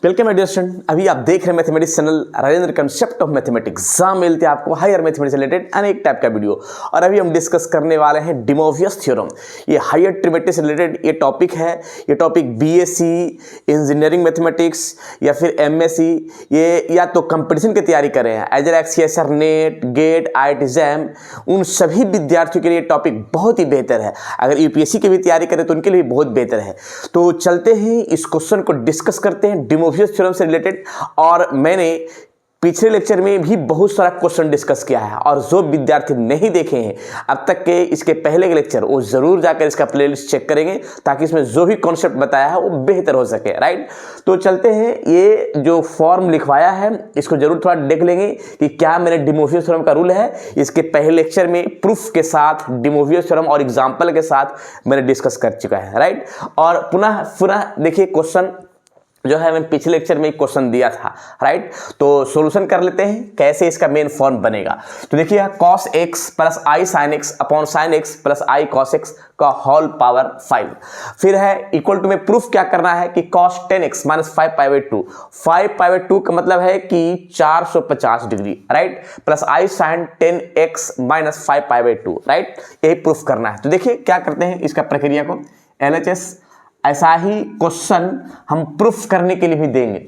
Welcome my dear student. अभी आप देख रहे हैं mathematics channel Rajendra concept of mathematics. Exam मिलते हैं आपको हायर मैथमेटिक्स रिलेटेड अनेक टाइप का वीडियो। और अभी हम डिस्कस करने वाले हैं डिमोवियस थ्योरम। ये हायर मैथमेटिक्स से रिलेटेड ये टॉपिक है। ये टॉपिक बीएससी इंजीनियरिंग मैथमेटिक्स या फिर एमएससी ये या तो कंपटीशन की तैयारी कर रहे हैं एजर CSIR NET GATE IIT exam, उन सभी विद्यार्थियों के लिए टॉपिक बहुत ही बेहतर है। अगर यूपीएससी की भी तैयारी करें तो उनके लिए बहुत बेहतर है। तो चलते हैं इस क्वेश्चन को डिस्कस करते हैं डिमोवियस थ्योरम से रिलेटेड। और मैंने पिछले लेक्चर में भी बहुत सारा क्वेश्चन डिस्कस किया है और जो विद्यार्थी नहीं देखे हैं अब तक के इसके पहले के लेक्चर वो जरूर जाकर इसका प्लेलिस्ट चेक करेंगे ताकि इसमें जो भी कॉन्सेप्ट बताया है वो बेहतर हो सके। राइट, तो चलते हैं। ये जो फॉर्म लिखवाया है इसको जरूर थोड़ा देख लेंगे कि क्या मेरे डिमोवियस थ्योरम का रूल है। इसके पहले लेक्चर में प्रूफ के साथ डिमोवियस थ्योरम और एग्जाम्पल के साथ मैंने डिस्कस कर चुका है। राइट, और पुनः देखिए क्वेश्चन जो है मैं पिछले लेक्चर में एक क्वेश्चन दिया था। राइट, तो सॉल्यूशन कर लेते हैं कैसे इसका मेन फॉर्म बनेगा। तो देखिए cos x plus I sine X upon sine X plus I cos x का होल पावर 5। फिर है इक्वल टू में प्रूफ क्या करना है कि cos 10x माइनस 5π/2 5π/2 का मतलब है कि 450 degree. Right, plus I sign 10x minus 5π/2। Right, यही प्रूफ करना है। तो देखिए क्या करते हैं इसका प्रक्रिया को LHS ऐसा ही क्वेश्चन हम प्रूफ करने के लिए भी देंगे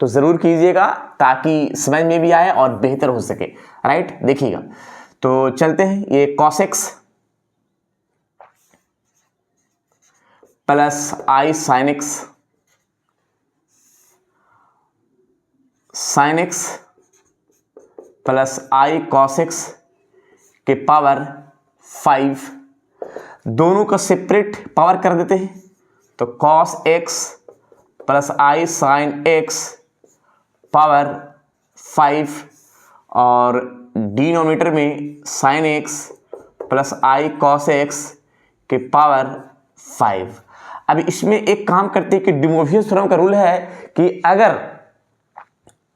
तो जरूर कीजिएगा ताकि समझ में भी आए और बेहतर हो सके। राइट, देखिएगा। तो चलते हैं। ये cos x plus I sine X sine X plus I cos x के पावर 5, दोनों का सेपरेट पावर कर देते हैं। तो cos x plus I sine x power 5 और डिनोमिनेटर में sign x plus I cos x के पावर 5। अब इसमें एक काम करते हैं कि डिमोवियस थ्योरम का रूल है कि अगर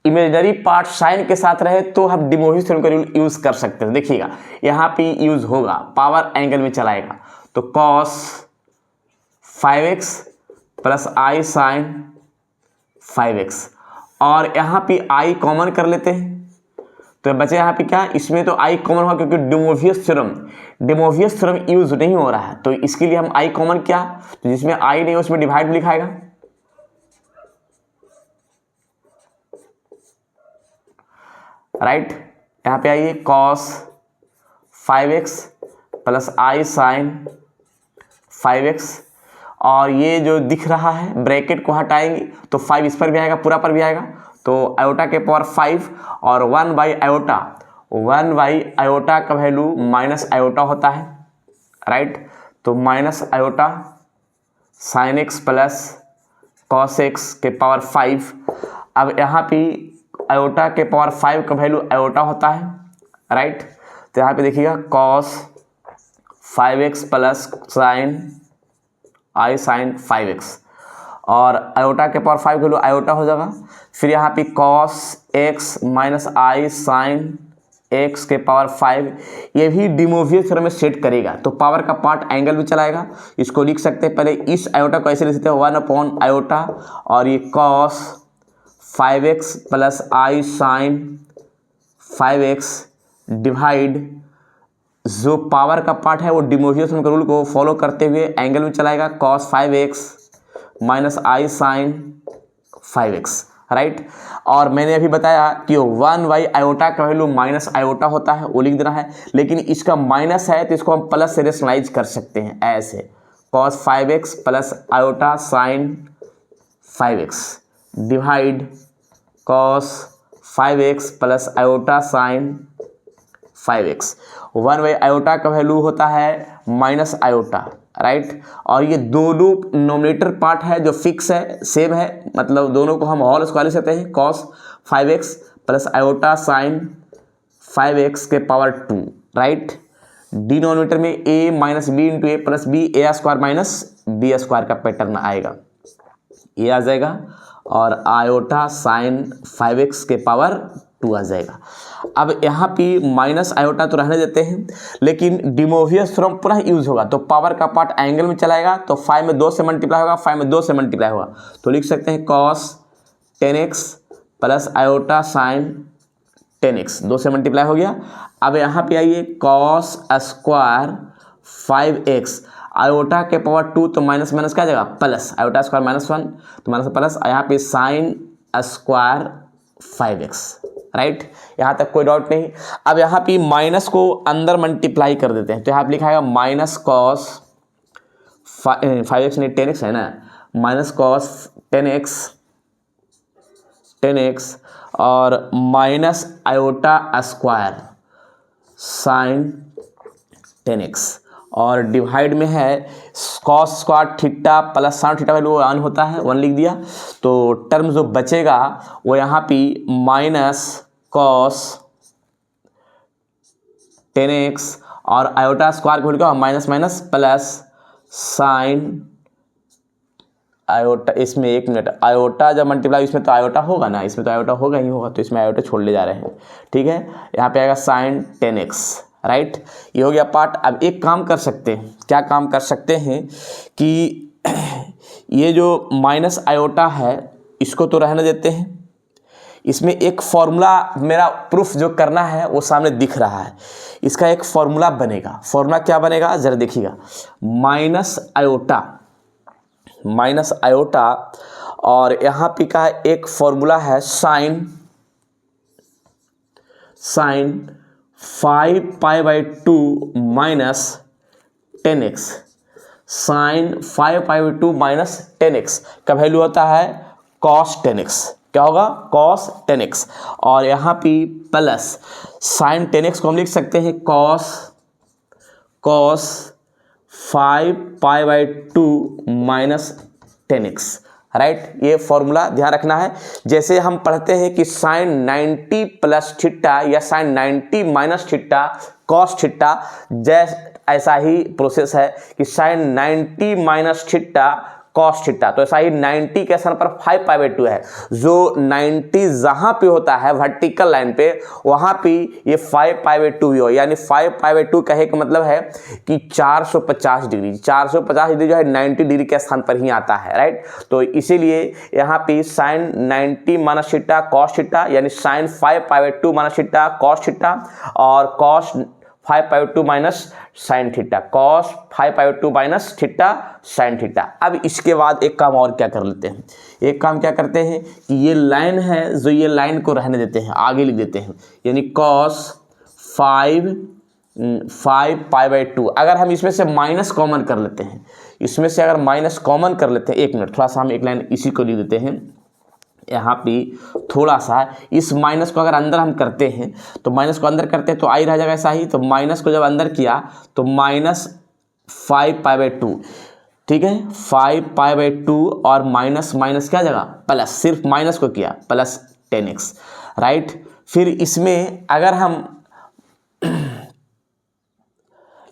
इमेजिनरी पार्ट साइन के साथ रहे तो हम डिमोवियस थ्योरम का रूल यूज कर सकते हैं। देखिएगा यहाँ पे यूज होगा, पावर एंगल में चलाएगा। तो cos 5x plus I sign 5x और यहाँ पे आई कॉमन कर लेते हैं तो बचे यहाँ पे क्या, इसमें तो आई कॉमन होगा क्योंकि डिमोवियस थ्योरम यूज नहीं हो रहा है। तो इसके लिए हम आई कॉमन किया तो जिसमें आई नहीं उसमें डिवाइड लिखाएगा। राइट, यहाँ पे आइए cos 5x plus I sign 5x और ये जो दिख रहा है ब्रैकेट को हटाएंगे तो 5 इस पर भी आएगा, पूरा पर भी आएगा। तो आयोटा के पावर 5 और 1/आयोटा का वैल्यू माइनस आयोटा होता है। राइट, तो minus iota sine X plus cos x के पावर 5। अब यहाँ पे आयोटा के पावर 5 का वैल्यू आयोटा होता है। राइट, तो यहाँ पे देखिएगा cos 5x प्लस साइन आई साइन 5x और आयोटा के पावर 5 वैल्यू आयोटा हो जाएगा। फिर यहाँ पे cos x minus I sign x के पावर 5, ये भी डिमोवियस थ्योरम में सेट करेगा। तो पावर का पार्ट एंगल में चलाएगा। इसको लिख सकते हैं, पहले इस आयोटा को ऐसे लिख सकते हैं 1/आयोटा और ये cos 5x plus I sign 5x divide जो पावर का पार्ट है वो डिमोवियस थ्योरम के रूल को फॉलो करते हुए एंगल में चलाएगा cos 5x minus I sign 5x। Right, और मैंने अभी बताया कि 1/आयोटा का वैल्यू माइनस आयोटा होता है, वो लिख देना है। लेकिन इसका माइनस है तो इसको हम प्लस से रेशनलाइज कर सकते हैं ऐसे cos 5x plus iota sine 5x divide cos 5x plus iota sine 5x। 1/आयोटा का वैल्यू होता है माइनस आयोटा। राइट, और ये दोनों नोमिनेटर पार्ट है जो फिक्स है, सेम है, मतलब दोनों को हम होल स्क्वायर लिख सकते हैं। cos 5x plus iota sine 5x के पावर 2। राइट, डिनोमिनेटर में a minus B into A plus B A square minus B square का पैटर्न आएगा, ये आ जाएगा। और आयोटा साइन 5x के पावर 2 आ जाएगा। अब यहाँ पे माइनस आयोटा तो रहने देते हैं लेकिन डिमोवियस थ्योरम पुनः यूज होगा। तो पावर का पार्ट एंगल में चलाएगा तो 5 में 2 से मल्टीप्लाई होगा, 5 में 2 से मल्टीप्लाई होगा। तो लिख सकते हैं cos 10x plus iota sine 10x, 2 से मल्टीप्लाई हो गया। अब यहाँ पे आइए कॉस स्क्वायर 5x, आयोटा के पावर 2 तो माइनस माइनस क्या जाएगा प्लस, आयोटा स्क्वायर -1 तो माइनस प्लस, यहाँ पे साइन स्क्वायर 5x, राइट। यहाँ तक कोई डाउट नहीं। अब यहाँ पे माइनस को अंदर मल्टीप्लाई कर देते हैं, तो यहाँ पे लिखा है माइनस कॉस 5x नहीं 10x है ना, माइनस कॉस 10x और minus iota square sine 10x और डिवाइड में है cos square theta plus sine theta value 1 होता है, 1 लिख दिया। तो टर्म जो बचेगा वो यहाँ पे माइनस कॉस 10x और आयोटा स्क्वायर को लिखा minus minus plus sign iota, इसमें 1 मिनट, आयोटा जब मल्टीप्लाई इसमें तो आयोटा होगा ना, इसमें तो आयोटा होगा ही होगा, तो इसमें आयोटा छोड़ ले जा रहे हैं, ठीक है। यहाँ पे आएगा साइन 10x, राइट। ये हो गया पार्ट। अब एक काम कर सकते हैं, क्या काम कर सकते हैं कि ये जो माइनस आयोटा है इसको तो रहने देते हैं, इसमें एक फॉर्मूला मेरा प्रूफ जो करना है वो सामने दिख रहा है, इसका एक फॉर्मूला बनेगा। फॉर्मूला क्या बनेगा जरा देखिएगा, माइनस आयोटा और यहाँ पे का एक फॉर्मूला है sign 5π/2 minus 10x, sign 5π/2 minus 10x का वैल्यू होता है cos 10x, क्या होगा cos 10x और यहाँ पे प्लस साइन 10x को हम लिख सकते हैं cos 5π/2 माइनस 10x, राइट। ये फॉर्मूला ध्यान रखना है। जैसे हम पढ़ते हैं कि साइन 90 प्लस थीटा या sine 90 minus theta cos theta, ऐसा ही प्रोसेस है कि sine 90 minus theta cos theta, तो ऐसा ही 90 के स्थान पर 5π/2 है। जो 90 जहां पे होता है वर्टिकल लाइन पे वहां पे ये 5π/2 भी हो, यानी 5π/2 कहे का मतलब है कि 450 डिग्री जो है 90 डिग्री के स्थान पर ही आता है, राइट। तो इसीलिए यहाँ पे sine 90 minus theta cos theta यानी sine 5π/2 minus theta cos theta और cos 5π/2 minus sine theta, cos 5π/2 minus theta sine theta. अब इसके बाद एक काम और क्या कर लेते हैं, एक काम क्या करते हैं कि ये लाइन है जो ये लाइन को रहने देते हैं, आगे लिख देते हैं, यानी कॉस 5π/2। अगर हम इसमें से माइनस कॉमन कर लेते हैं, इसमें से अगर माइनस कॉमन कर लेते हैं, 1 मिनट थोड़ा सा हम एक लाइन इसी को लिख देते हैं, यहाँ पे थोड़ा सा इस माइनस को अगर अंदर हम करते हैं तो माइनस को अंदर करते हैं तो आई रह जाएगा ऐसा ही, तो माइनस को जब अंदर किया तो माइनस 5π/2, ठीक है 5π/2 और माइनस माइनस क्या जगह प्लस, सिर्फ माइनस को किया प्लस 10x, राइट। फिर इसमें अगर हम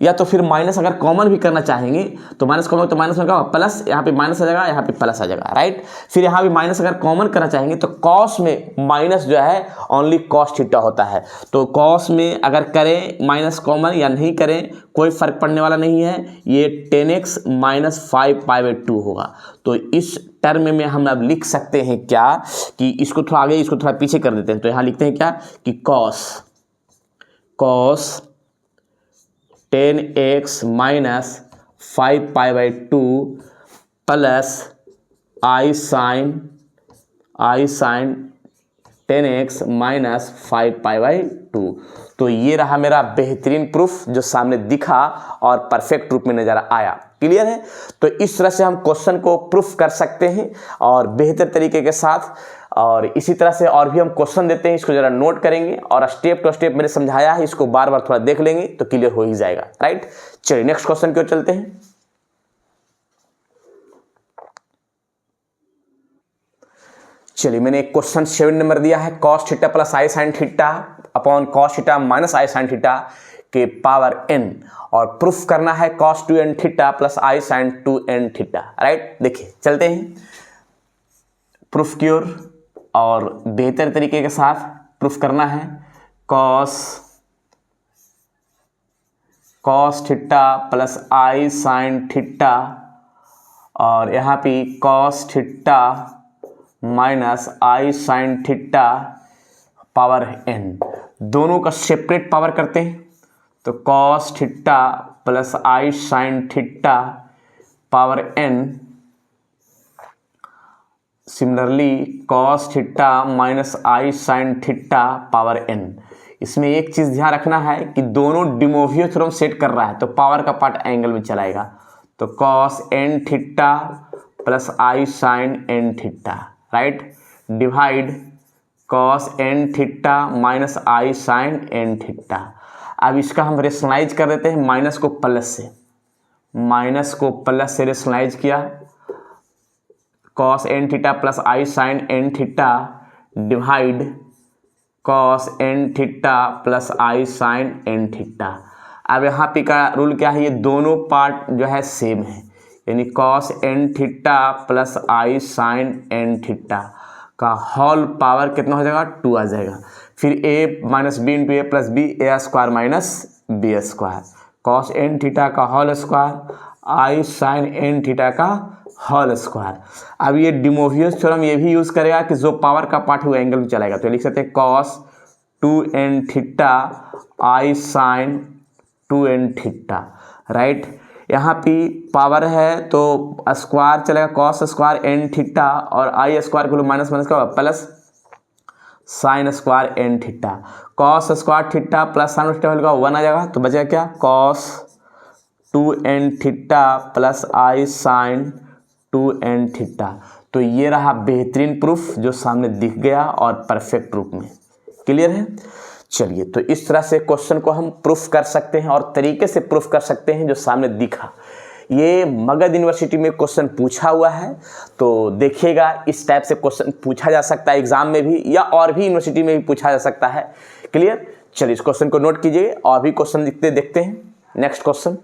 या तो फिर माइनस अगर कॉमन भी करना चाहेंगे तो माइनस कॉमन तो माइनस में क्या होगा प्लस, यहाँ पे माइनस आ जाएगा, यहाँ पे प्लस आ जाएगा, राइट। फिर यहाँ भी माइनस अगर कॉमन करना चाहेंगे तो कॉस में माइनस जो है ओनली कॉस थीटा होता है, तो कॉस में अगर करें माइनस कॉमन या नहीं करें कोई फर्क पड़ने वाला नहीं है, ये 10x माइनस 5π/2 होगा। तो इस टर्म में हम अब लिख सकते हैं क्या कि इसको थोड़ा आगे इसको थोड़ा पीछे कर देते हैं, तो यहाँ लिखते हैं क्या कि cos 10x minus 5π/2 plus I sign 10x minus 5π/2। तो ये रहा मेरा बेहतरीन प्रूफ जो सामने दिखा और परफेक्ट रूप में नजर आया। क्लियर है? तो इस तरह से हम क्वेश्चन को प्रूफ कर सकते हैं और बेहतर तरीके के साथ, और इसी तरह से और भी हम क्वेश्चन देते हैं, इसको जरा नोट करेंगे और स्टेप टू स्टेप मैंने समझाया है, इसको बार बार थोड़ा देख लेंगे तो क्लियर हो ही जाएगा, राइट। चलिए नेक्स्ट क्वेश्चन की ओर चलते हैं। चलिए मैंने एक क्वेश्चन 7 नंबर दिया है, cos theta plus I sine theta upon cos theta minus I sine theta के पावर n, और प्रूफ करना है cos 2n theta plus I sine 2n theta, right. देखिए चलते हैं प्रूफ की ओर और बेहतर तरीके के साथ प्रूफ करना है। cos theta plus I sine theta और यहाँ पे cos theta minus I sine theta power n, दोनों का सेपरेट पावर करते हैं तो cos theta plus I sine theta power n, similarly cos theta minus I sine theta power n। इसमें एक चीज़ ध्यान रखना है कि दोनों डिमोवियो थ्योरम सेट कर रहा है तो पावर का पार्ट एंगल में चलाएगा, तो cos n theta plus I sine n theta, right, divide cos n theta minus I sine n theta. अब इसका हम रेशनलाइज कर देते हैं, माइनस को प्लस से रेशनलाइज किया, cos n theta plus I sine n theta divide cos n theta plus I sine n theta. अब यहाँ पे का रूल क्या है, ये दोनों पार्ट जो है सेम है, यानी cos n theta plus I sine n theta का होल पावर कितना हो जाएगा, 2 आ जाएगा। फिर a minus B into A plus B, A square minus B square, cos n theta का whole square I sine n theta का whole square. अब ये डिमोवियस थ्योरम ये भी यूज़ करेगा कि जो पावर का पार्ट है वो एंगल में चलाएगा, तो लिख सकते हैं कॉस 2n थीटा आई साइन 2n थीटा, राइट। यहाँ पे पावर है तो स्क्वायर चलेगा, कॉस स्क्वायर n थीटा और आई स्क्वायर को माइनस माइनस का plus sine square n theta, cos square theta plus sine theta का 1 आ जाएगा, तो बचेगा क्या, cos 2n theta plus I sine 2n theta. तो ये रहा बेहतरीन प्रूफ जो सामने दिख गया और परफेक्ट रूप में, क्लियर है। चलिए, तो इस तरह से क्वेश्चन को हम प्रूफ कर सकते हैं और तरीके से प्रूफ कर सकते हैं जो सामने दिखा। ये मगध यूनिवर्सिटी में क्वेश्चन पूछा हुआ है, तो देखिएगा इस टाइप से क्वेश्चन पूछा जा सकता है एग्जाम में भी, या और भी यूनिवर्सिटी में भी पूछा जा सकता है, क्लियर। चलिए, इस क्वेश्चन को नोट कीजिए और भी क्वेश्चन देखते हैं। नेक्स्ट क्वेश्चन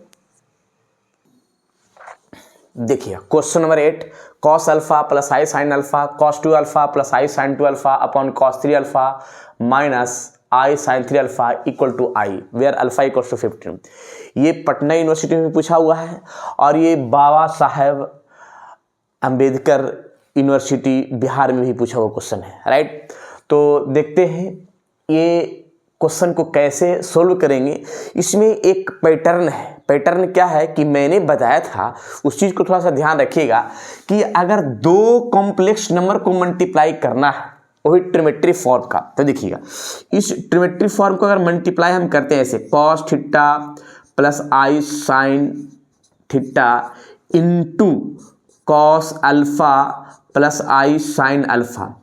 देखिए, question number 8, cos alpha plus I sine alpha cos 2 alpha plus I sine 2 alpha upon cos 3 alpha minus I sine 3 alpha equal to I where alpha equal to 15। ये Patna university में पूछा हुआ है और ये Baba Saheb Ambedkar university Bihar में भी पूछा हुआ क्वेश्चन है, राइट। तो देखते हैं ये क्वेश्चन को कैसे सोल्व करेंगे। इसमें एक पैटर्न है, पैटर्न क्या है कि मैंने बताया था, उस चीज़ को थोड़ा सा ध्यान रखिएगा कि अगर दो कॉम्प्लेक्स नंबर को मल्टीप्लाई करना है वही ट्रिमेट्री फॉर्म का, तो देखिएगा इस ट्रिमेट्री फॉर्म को अगर मल्टीप्लाई हम करते हैं ऐसे, cos theta plus I sine theta into cos alpha plus I sine alpha,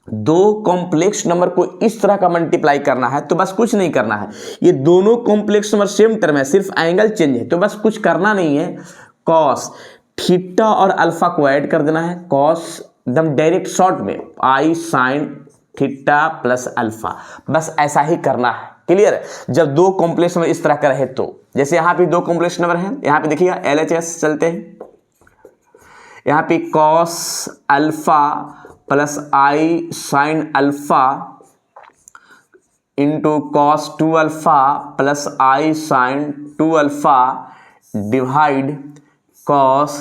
दो कॉम्प्लेक्स नंबर को इस तरह का मल्टीप्लाई करना है तो बस कुछ नहीं करना है, ये दोनों कॉम्प्लेक्स नंबर सेम टर्म है, सिर्फ एंगल चेंज है, तो बस कुछ करना नहीं है, कॉस थीटा और अल्फा को ऐड कर देना है, कॉस एकदम डायरेक्ट शॉर्ट में आई साइन थीटा प्लस अल्फा, बस ऐसा ही करना है, क्लियर है। जब दो कॉम्प्लेक्स नंबर इस तरह का रहे तो, जैसे यहाँ पे दो कॉम्प्लेक्स नंबर हैं, यहाँ पे देखिएगा LHS चलते हैं, यहाँ पे cos alpha plus I sine alpha into cos 2 alpha plus I sine 2 alpha divide cos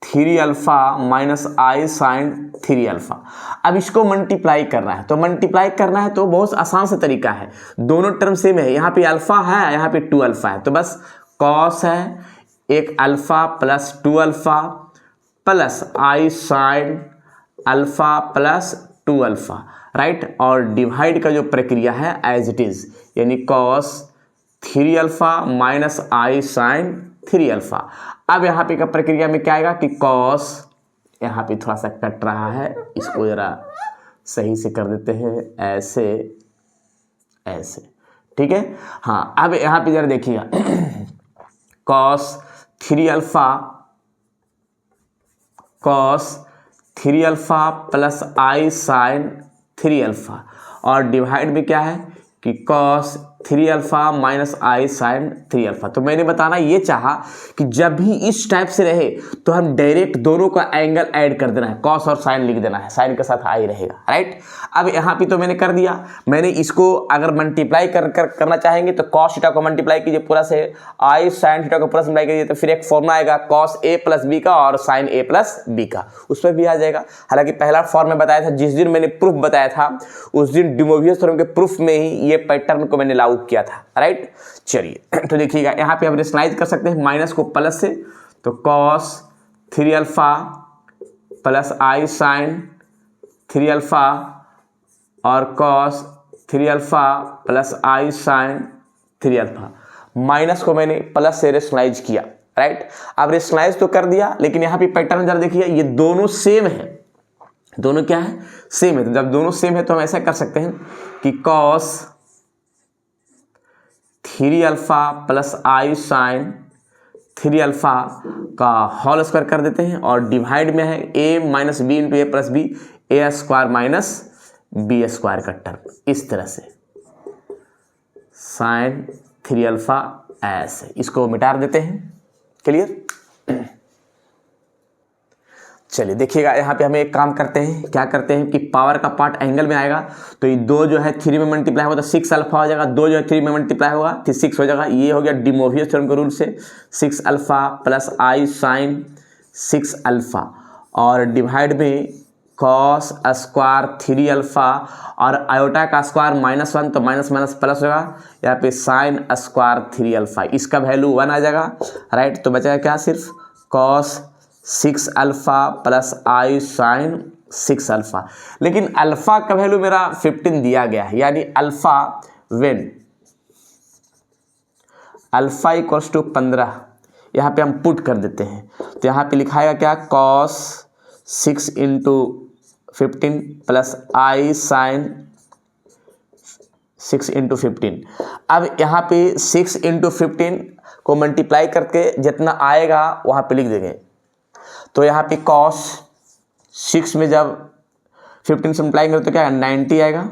3 alpha minus I sine 3 alpha. अब इसको मल्टीप्लाई करना है, तो मल्टीप्लाई करना है तो बहुत आसान सा तरीका है, दोनों टर्म सेम है, यहाँ पे अल्फा है यहाँ पे 2 अल्फा है, तो बस कॉस है एक alpha plus 2 alpha plus I sine alpha plus 2 alpha, right, और डिवाइड का जो प्रक्रिया है एज इट इज, यानी cos 3 alpha minus I sine 3 alpha. अब यहाँ पे का प्रक्रिया में क्या आएगा कि कॉस, यहाँ पे थोड़ा सा कट रहा है, इसको जरा सही से कर देते हैं, ऐसे ऐसे, ठीक है। हाँ, अब यहाँ पे जरा देखिएगा cos 3 alpha cos 3 alpha plus I sine 3 alpha, और डिवाइड में क्या है कि cos 3 alpha minus I sine 3 alpha. तो मैंने बताना ये चाहा कि जब भी इस टाइप से रहे तो हम डायरेक्ट दोनों का एंगल ऐड कर देना है, कॉस और साइन लिख देना है, साइन के साथ आई रहेगा, राइट। अब यहाँ पे तो मैंने कर दिया। मैंने इसको अगर मल्टीप्लाई करना चाहेंगे तो कॉस थीटा को मल्टीप्लाई कीजिए पूरा से, आई साइन थीटा को पूरा मल्टीप्लाई कीजिए, तो फिर एक फॉर्मूला आएगा कॉस ए प्लस बी का और साइन ए प्लस बी का, उस पर भी आ जाएगा। हालांकि पहला फॉर्म में बताया था, जिस दिन मैंने प्रूफ बताया था उस दिन डे मोवियस थ्योरम के प्रूफ में ही ये पैटर्न को मैंने लागू किया था, राइट। चलिए तो देखिएगा यहाँ पे हम रेशनलाइज कर सकते हैं माइनस को प्लस से, तो cos 3 alpha plus I sine 3 alpha और cos 3 alpha plus I sine 3 alpha, minus को मैंने प्लस से रेशनलाइज किया, राइट। अब रेशनलाइज तो कर दिया, लेकिन यहाँ पे पैटर्न जरा देखिए, ये दोनों सेम है, दोनों क्या है, सेम है। तो जब दोनों सेम है तो हम ऐसा कर सकते हैं कि cos 3 alpha plus I sine 3 alpha का होल स्क्वायर कर देते हैं, और डिवाइड में है a minus B into A plus B, A square minus B square का टर्म, इस तरह से साइन 3 अल्फा ऐसे, इसको मिटा देते हैं। क्लियर। चलिए देखिएगा यहाँ पे हमें एक काम करते हैं, क्या करते हैं कि पावर का पार्ट एंगल में आएगा, तो ये 2 जो है 3 में मल्टीप्लाई होगा तो 6 अल्फा हो जाएगा, 2 जो है 3 में मल्टीप्लाई होगा तो 6 हो जाएगा। ये हो गया डे मोवियस थ्योरम के रूल से, 6 alpha plus I sign 6 alpha, और डिवाइड में कॉस स्क्वायर 3 अल्फा और आयोटा का स्क्वायर -1, तो माइनस माइनस प्लस होगा, यहाँ पे साइन स्क्वायर 3 अल्फा, इसका वैल्यू 1 आ जाएगा, राइट। तो बचेगा क्या, सिर्फ cos 6 alpha plus I sign 6 alpha, लेकिन अल्फा का वैल्यू मेरा 15 दिया गया है, यानी alpha when alpha equals to 15 यहाँ पे हम पुट कर देते हैं, तो यहाँ पे लिखाएगा क्या, cos 6 into 15 plus I sign 6 into 15। अब यहाँ पे 6 इंटू 15 को मल्टीप्लाई करके जितना आएगा वहाँ पे लिख देंगे, तो यहाँ पे कॉस 6 में जब 15 से मल्टीप्लाई करें तो क्या आएगा, 90 आएगा,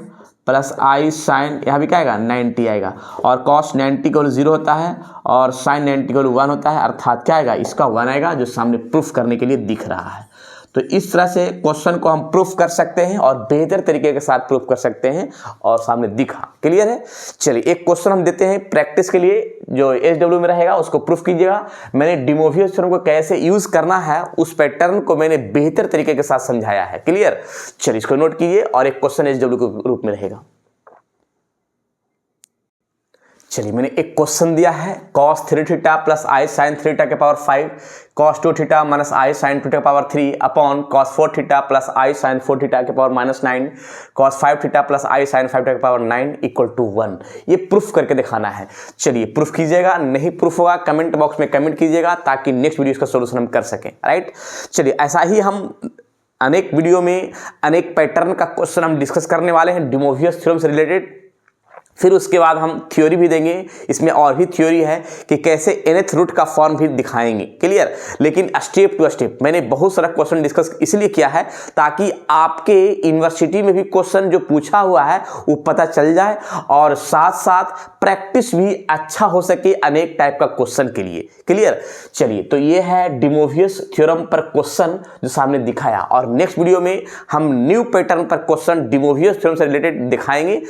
प्लस आई साइन यहाँ भी क्या आएगा, 90 आएगा, और कॉस 90 का 0 होता है और साइन 90 का 1 होता है, अर्थात क्या आएगा, इसका 1 आएगा, जो सामने प्रूफ करने के लिए दिख रहा है। तो इस तरह से क्वेश्चन को हम प्रूफ कर सकते हैं और बेहतर तरीके के साथ प्रूफ कर सकते हैं, और सामने दिखा। क्लियर है। चलिए एक क्वेश्चन हम देते हैं प्रैक्टिस के लिए, जो SW में रहेगा उसको प्रूफ कीजिएगा। मैंने डे मोवियस थ्योरम को कैसे यूज करना है उस पैटर्न को मैंने बेहतर तरीके के साथ समझाया है। क्लियर। चलिए इसको नोट कीजिए, और एक क्वेश्चन SW के रूप में रहेगा। चलिए मैंने एक क्वेश्चन दिया है, cos 3 theta plus I sine 3 theta के power 5, cos 2 theta minus I sine 2 theta के power 3 upon cos 4 theta plus I sine 4 theta के power -9, cos 5 theta plus I sine 5 theta के पावर 9 इक्वल टू 1। ये proof करके दिखाना है। चलिए proof कीजिएगा, नहीं प्रूफ होगा कमेंट बॉक्स में कमेंट कीजिएगा, ताकि नेक्स्ट वीडियो इसका सोल्यूशन हम कर सकें, राइट। चलिए ऐसा ही हम अनेक वीडियो में अनेक पैटर्न का क्वेश्चन हम डिस्कस करने वाले हैं डे मोवियस थ्योरम से रिलेटेड। फिर उसके बाद हम थ्योरी भी देंगे, इसमें और भी थ्योरी है कि कैसे nth रूट का फॉर्म भी दिखाएंगे। क्लियर। लेकिन स्टेप टू स्टेप मैंने बहुत सारा क्वेश्चन डिस्कस इसलिए किया है ताकि आपके यूनिवर्सिटी में भी क्वेश्चन जो पूछा हुआ है वो पता चल जाए, और साथ साथ प्रैक्टिस भी अच्छा हो सके अनेक टाइप का क्वेश्चन के लिए। क्लियर। चलिए तो ये है डे मोवियस थ्योरम पर क्वेश्चन जो सामने दिखाया, और नेक्स्ट वीडियो में हम न्यू पैटर्न पर क्वेश्चन डे मोवियस थ्योरम से रिलेटेड दिखाएंगे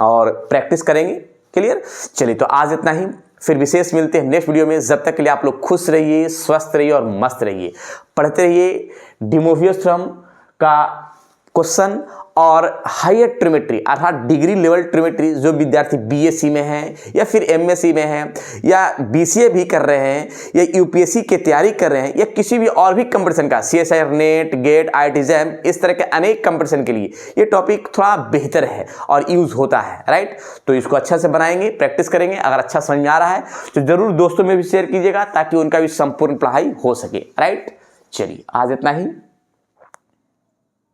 और प्रैक्टिस करेंगे। क्लियर। चलिए तो आज इतना ही, फिर विशेष मिलते हैं नेक्स्ट वीडियो में। जब तक के लिए आप लोग खुश रहिए, स्वस्थ रहिए और मस्त रहिए, पढ़ते रहिए डे मोवियस थ्योरम का क्वेश्चन और हायर ट्रिमेट्री अर्थात डिग्री लेवल ट्रिमेट्री जो विद्यार्थी बीएससी में हैं या फिर एमएससी में हैं या बीसीए भी कर रहे हैं या यूपीएससी की तैयारी कर रहे हैं या किसी भी और भी कंपटीशन का, CSIR, NET, GATE, IIT JAM, इस तरह के अनेक कंपटीशन के लिए ये टॉपिक थोड़ा बेहतर है और यूज होता है, राइट। तो इसको अच्छा से बनाएंगे, प्रैक्टिस करेंगे। अगर अच्छा समझ में आ रहा है तो जरूर दोस्तों में भी शेयर कीजिएगा ताकि उनका भी संपूर्ण पढ़ाई हो सके, राइट। चलिए आज इतना ही।